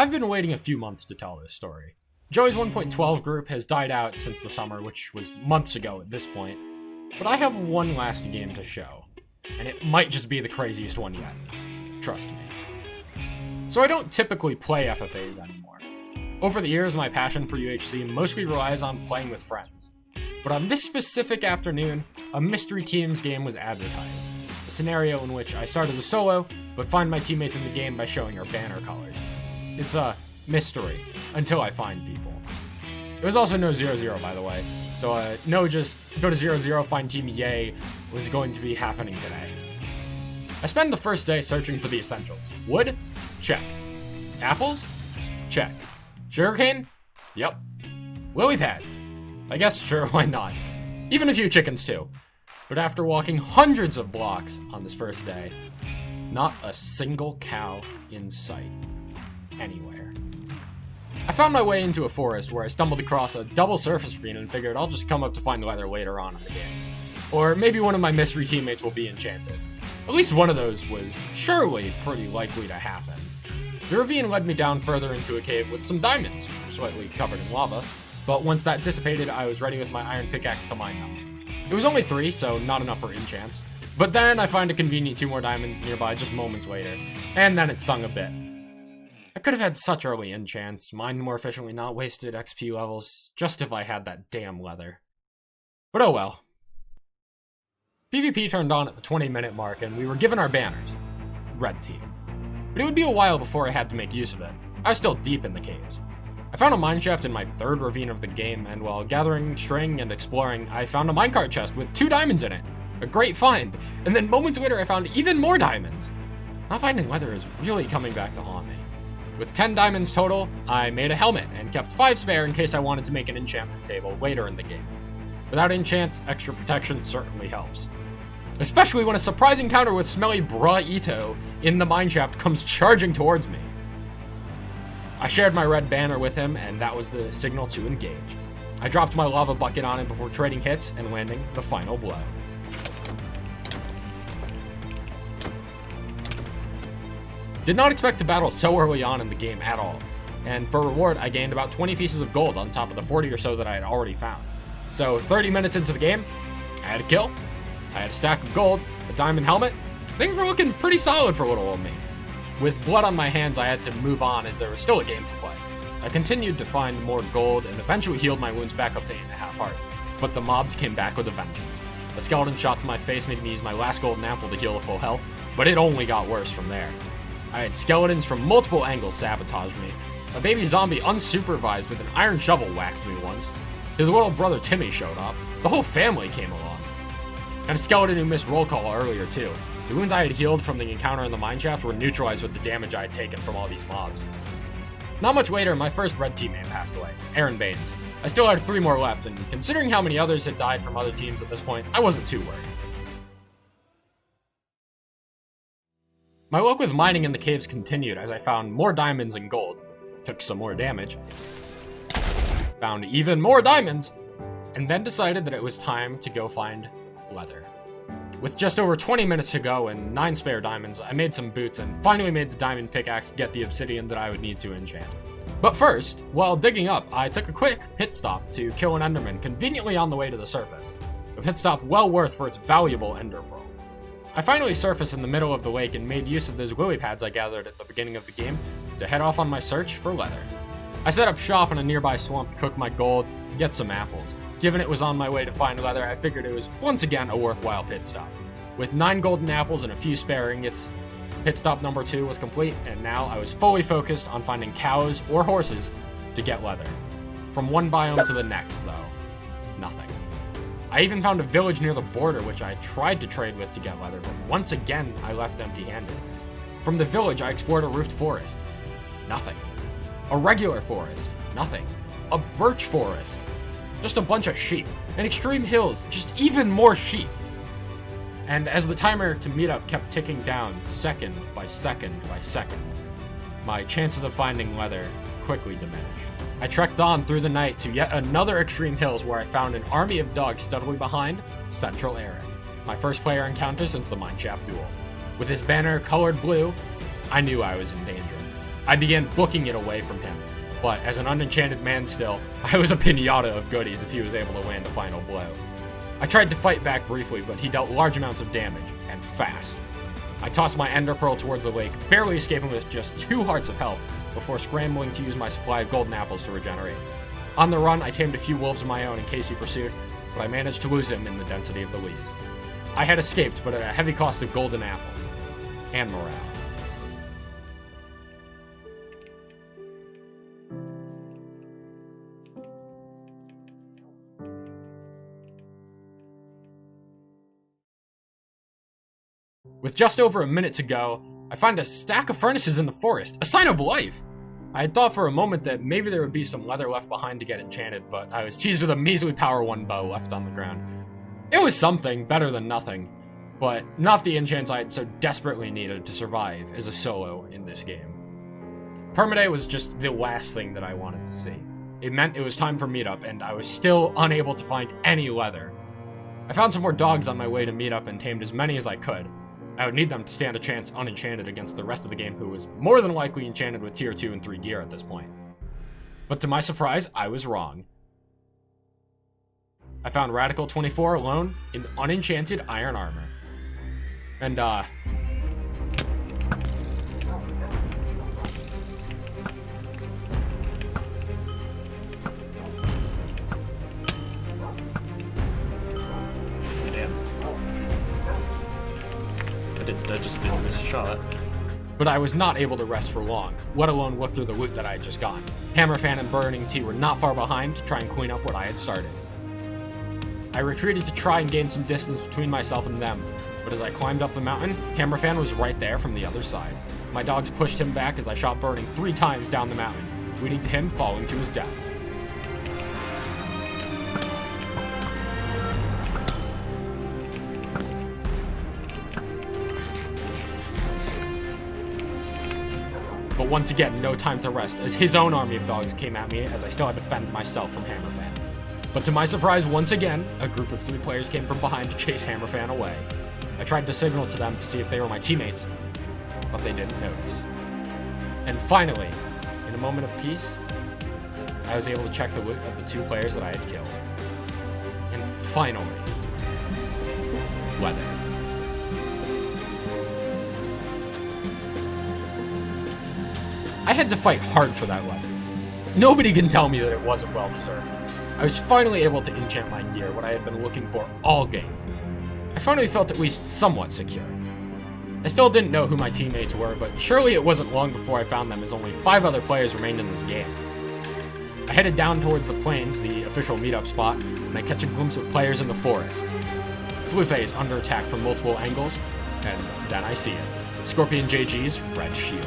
I've been waiting a few months to tell this story. Joey's 1.12 group has died out since the summer, which was months ago at this point, but I have one last game to show, and it might just be the craziest one yet. Trust me. So I don't typically play FFAs anymore. Over the years, my passion for UHC mostly relies on playing with friends. But on this specific afternoon, a mystery teams game was advertised. A scenario in which I start as a solo, but find my teammates in the game by showing our banner colors. It's a mystery, until I find people. It was also no 0-0, by the way. So no just go to 0-0, find team yay was going to be happening today. I spend the first day searching for the essentials. Wood? Check. Apples? Check. Sugarcane? Yep. Lily pads? I guess sure, why not? Even a few chickens too. But after walking hundreds of blocks on this first day, not a single cow in sight. Anywhere. I found my way into a forest where I stumbled across a double surface ravine and figured I'll just come up to find leather later on in the game. Or maybe one of my mystery teammates will be enchanted. At least one of those was surely pretty likely to happen. The ravine led me down further into a cave with some diamonds, slightly covered in lava, but once that dissipated, I was ready with my iron pickaxe to mine them. It was only 3, so not enough for enchants, but then I find a convenient 2 more diamonds nearby just moments later, and then it stung a bit. I could have had such early enchants, mined more efficiently, not wasted XP levels, just if I had that damn leather. But oh well. PvP turned on at the 20-minute mark, and we were given our banners. Red team. But it would be a while before I had to make use of it. I was still deep in the caves. I found a mineshaft in my 3rd ravine of the game, and while gathering string and exploring, I found a minecart chest with 2 diamonds in it. A great find. And then moments later I found even more diamonds. Not finding leather is really coming back to haunt me. With 10 diamonds total, I made a helmet and kept 5 spare in case I wanted to make an enchantment table later in the game. Without enchants, extra protection certainly helps. Especially when a surprise encounter with smelly Bra Ito in the mineshaft comes charging towards me. I shared my red banner with him, and that was the signal to engage. I dropped my lava bucket on him before trading hits and landing the final blow. Did not expect to battle so early on in the game at all, and for reward I gained about 20 pieces of gold on top of the 40 or so that I had already found. So 30 minutes into the game, I had a kill, I had a stack of gold, a diamond helmet. Things were looking pretty solid for little old me. With blood on my hands, I had to move on as there was still a game to play. I continued to find more gold and eventually healed my wounds back up to 8.5 hearts, but the mobs came back with a vengeance. A skeleton shot to my face made me use my last golden apple to heal to full health, but it only got worse from there. I had skeletons from multiple angles sabotage me. A baby zombie unsupervised with an iron shovel whacked me once. His little brother Timmy showed up. The whole family came along. And a skeleton who missed roll call earlier too. The wounds I had healed from the encounter in the mineshaft were neutralized with the damage I had taken from all these mobs. Not much later, my first red teammate passed away, Aaron Baines. I still had 3 more left, and considering how many others had died from other teams at this point, I wasn't too worried. My luck with mining in the caves continued as I found more diamonds and gold, took some more damage, found even more diamonds, and then decided that it was time to go find leather. With just over 20 minutes to go and 9 spare diamonds, I made some boots and finally made the diamond pickaxe to get the obsidian that I would need to enchant. But first, while digging up, I took a quick pit stop to kill an enderman conveniently on the way to the surface. A pit stop well worth for its valuable ender pearl. I finally surfaced in the middle of the lake and made use of those lily pads I gathered at the beginning of the game to head off on my search for leather. I set up shop in a nearby swamp to cook my gold and get some apples. Given it was on my way to find leather, I figured it was once again a worthwhile pit stop. With 9 golden apples and a few spare ingots, pit stop number 2 was complete, and now I was fully focused on finding cows or horses to get leather. From one biome to the next, though, nothing. I even found a village near the border which I tried to trade with to get leather, but once again I left empty-handed. From the village I explored a roofed forest. Nothing. A regular forest. Nothing. A birch forest. Just a bunch of sheep. And extreme hills. Just even more sheep. And as the timer to meet up kept ticking down, second by second by second, my chances of finding leather quickly diminished. I trekked on through the night to yet another extreme hills where I found an army of dogs steadily behind Central Aaron, my first player encounter since the mineshaft duel. With his banner colored blue, I knew I was in danger. I began booking it away from him, but as an unenchanted man still, I was a pinata of goodies if he was able to land a final blow. I tried to fight back briefly, but he dealt large amounts of damage, and fast. I tossed my Ender Pearl towards the lake, barely escaping with just 2 hearts of health, before scrambling to use my supply of golden apples to regenerate. On the run, I tamed a few wolves of my own in case he pursued, but I managed to lose him in the density of the leaves. I had escaped, but at a heavy cost of golden apples. And morale. With just over a minute to go, I find a stack of furnaces in the forest, a sign of life! I had thought for a moment that maybe there would be some leather left behind to get enchanted, but I was teased with a measly power 1 bow left on the ground. It was something, better than nothing, but not the enchants I had so desperately needed to survive as a solo in this game. Permaday was just the last thing that I wanted to see. It meant it was time for meetup, and I was still unable to find any leather. I found some more dogs on my way to meetup and tamed as many as I could. I would need them to stand a chance unenchanted against the rest of the game, who was more than likely enchanted with tier 2 and 3 gear at this point. But to my surprise, I was wrong. I found Radical 24 alone in unenchanted iron armor. And, Damn. I just didn't miss a shot. But I was not able to rest for long, let alone look through the loot that I had just gotten. Hammerfan and Burning Tea were not far behind to try and clean up what I had started. I retreated to try and gain some distance between myself and them, but as I climbed up the mountain, Hammerfan was right there from the other side. My dogs pushed him back as I shot Burning 3 times down the mountain, leading to him falling to his death. But once again, no time to rest, as his own army of dogs came at me as I still had to fend myself from Hammerfan. But to my surprise, once again, a group of 3 players came from behind to chase Hammerfan away. I tried to signal to them to see if they were my teammates, but they didn't notice. And finally, in a moment of peace, I was able to check the loot of the 2 players that I had killed. And finally, leather. I had to fight hard for that leather. Nobody can tell me that it wasn't well deserved. I was finally able to enchant my gear, what I had been looking for all game. I finally felt at least somewhat secure. I still didn't know who my teammates were, but surely it wasn't long before I found them, as only 5 other players remained in this game. I headed down towards the plains, the official meetup spot, and I catch a glimpse of players in the forest. Flufe is under attack from multiple angles, and then I see it. Scorpion JG's red shield.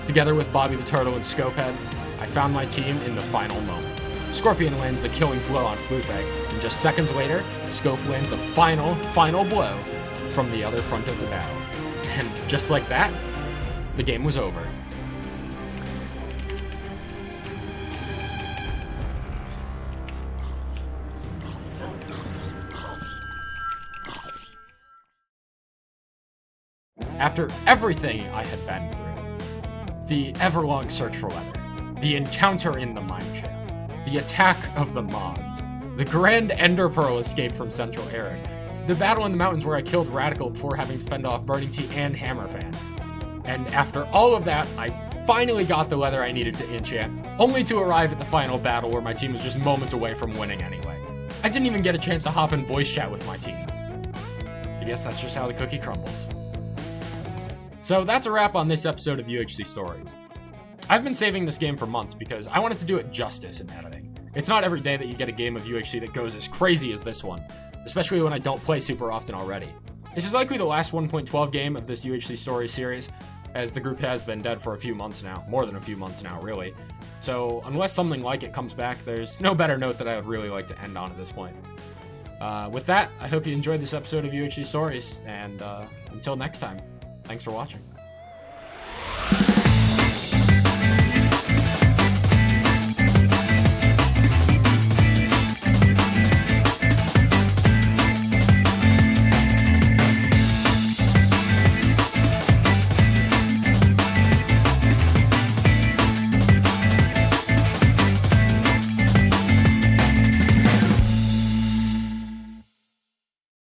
Together with Bobby the Turtle and Scopehead, I found my team in the final moment. Scorpion lands the killing blow on Flufe, and just seconds later, Scope lands the final blow from the other front of the battle. And just like that, the game was over. After everything I had been through, the everlong search for leather, the encounter in the mineshaft, the attack of the mobs, the grand Ender Pearl escape from Central Eric, the battle in the mountains where I killed Radical before having to fend off Burning Tea and Hammerfan. And after all of that, I finally got the leather I needed to enchant, only to arrive at the final battle where my team was just moments away from winning anyway. I didn't even get a chance to hop in voice chat with my team. I guess that's just how the cookie crumbles. So that's a wrap on this episode of UHC Stories. I've been saving this game for months because I wanted to do it justice in editing. It's not every day that you get a game of UHC that goes as crazy as this one, especially when I don't play super often already. This is likely the last 1.12 game of this UHC Stories series, as the group has been dead for a few months now, more than a few months now, really. So unless something like it comes back, there's no better note that I would really like to end on at this point. With that, I hope you enjoyed this episode of UHC Stories, and until next time. Thanks for watching.